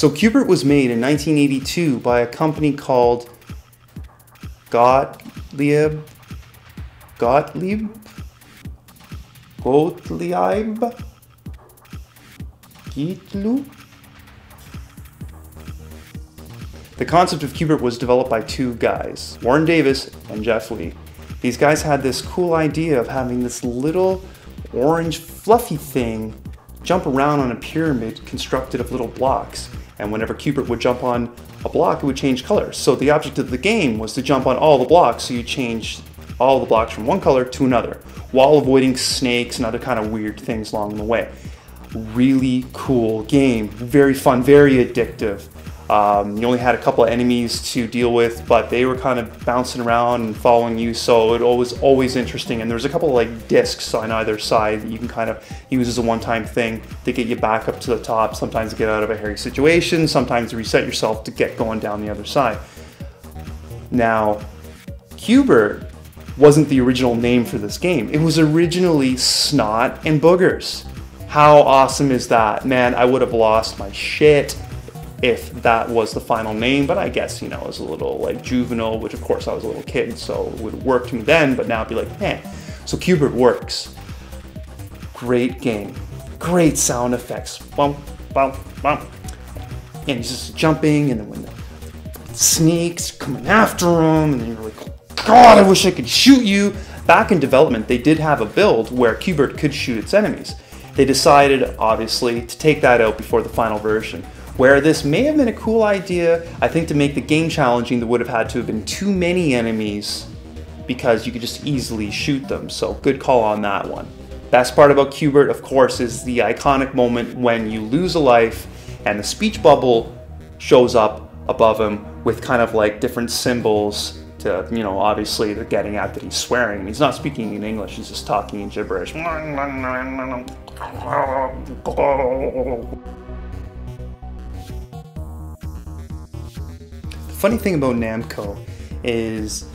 So Q*bert was made in 1982 by a company called Gottlieb. The concept of Q*bert was developed by two guys, Warren Davis and Jeff Lee. These guys had this cool idea of having this little orange fluffy thing jump around on a pyramid constructed of little blocks. And whenever Q*bert would jump on a block, it would change colors. So the object of the game was to jump on all the blocks, so you change all the blocks from one color to another, while avoiding snakes and other kind of weird things along the way. Really cool game, very fun, very addictive. You only had a couple of enemies to deal with, but they were kind of bouncing around and following you, so it was always interesting. And there was a couple of like discs on either side that you can kind of use as a one-time thing to get you back up to the top, sometimes to get out of a hairy situation, sometimes to reset yourself to get going down the other side. Now, Q*bert wasn't the original name for this game. It was originally Snot and Boogers. How awesome is that? Man, I would have lost my shit if that was the final name, but I guess, you know, it was a little like juvenile, which of course I was a little kid, so it would have worked for me then, but now it'd be like, man. So Q*bert works. Great game. Great sound effects. Bump, bump, bump. And he's just jumping, and then when the snakes coming after him, and then you're like, God, I wish I could shoot you. Back in development, they did have a build where Q*bert could shoot its enemies. They decided, obviously, to take that out before the final version. Where this may have been a cool idea, I think to make the game challenging, there would have had to have been too many enemies because you could just easily shoot them. So good call on that one. Best part about Q*bert, of course, is the iconic moment when you lose a life and the speech bubble shows up above him with kind of like different symbols to, you know, obviously they're getting at that he's swearing and he's not speaking in English, he's just talking in gibberish. The funny thing about Namco is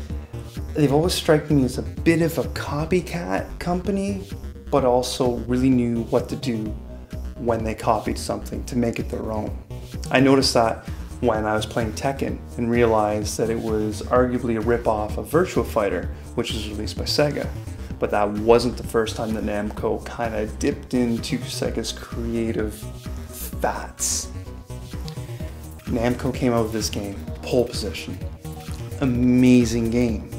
they've always struck me as a bit of a copycat company, but also really knew what to do when they copied something to make it their own. I noticed that when I was playing Tekken and realized that it was arguably a rip-off of Virtua Fighter, which was released by Sega. But that wasn't the first time that Namco kind of dipped into Sega's creative fats. Namco came out with this game, Pole Position. Amazing game.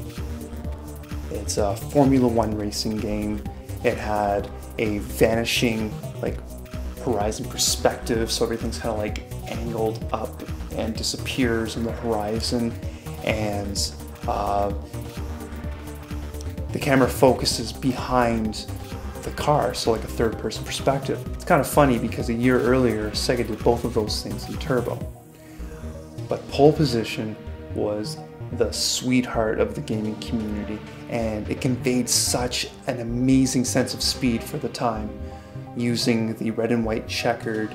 It's a Formula One racing game. It had a vanishing like horizon perspective, so everything's kind of like angled up and disappears in the horizon, and the camera focuses behind the car, so like a third-person perspective. It's kind of funny because a year earlier Sega did both of those things in Turbo. But Pole Position was the sweetheart of the gaming community, and it conveyed such an amazing sense of speed for the time, using the red and white checkered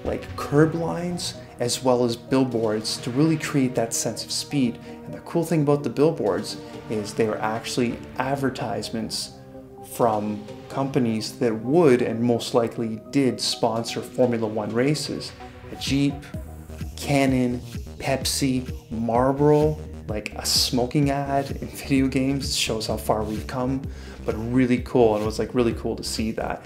like curb lines as well as billboards to really create that sense of speed. And the cool thing about the billboards is they were actually advertisements from companies that would and most likely did sponsor Formula One races. A Jeep, Canon, Pepsi, Marlboro, like a smoking ad in video games. Shows how far we've come, but really cool. And it was like really cool to see that.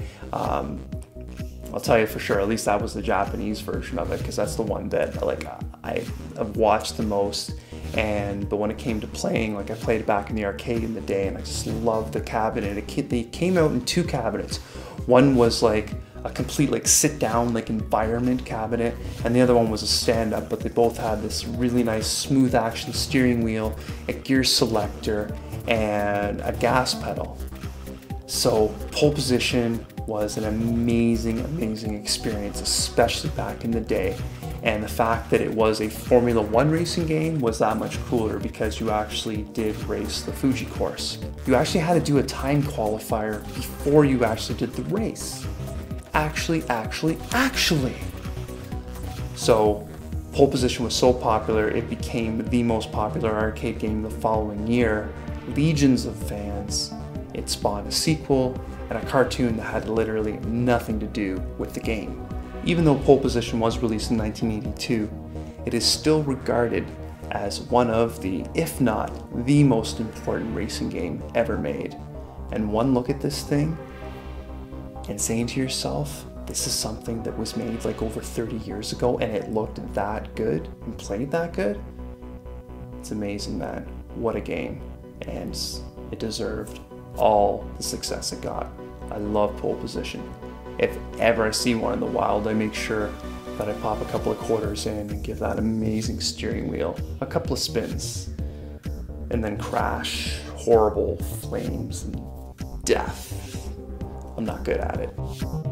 I'll tell you for sure, at least that was the Japanese version of it, because that's the one that like I have watched the most. But when it came to playing, like I played it back in the arcade in the day, and I just loved the cabinet. They came out in two cabinets. One was like a complete like sit down like environment cabinet, and the other one was a stand up, but they both had this really nice smooth action steering wheel, a gear selector, and a gas pedal. So Pole Position was an amazing, amazing experience, especially back in the day. And the fact that it was a Formula One racing game was that much cooler because you actually did race the Fuji course. You actually had to do a time qualifier before you actually did the race. Actually. So Pole Position was so popular, it became the most popular arcade game the following year. Legions of fans. It spawned a sequel and a cartoon that had literally nothing to do with the game. Even though Pole Position was released in 1982, it is still regarded as one of the, if not the most important racing game ever made. And one look at this thing and saying to yourself, this is something that was made like over 30 years ago and it looked that good and played that good. It's amazing, man. What a game. And it deserved all the success it got. I love Pole Position. If ever I see one in the wild, I make sure that I pop a couple of quarters in and give that amazing steering wheel a couple of spins and then crash horrible flames and death. I'm not good at it.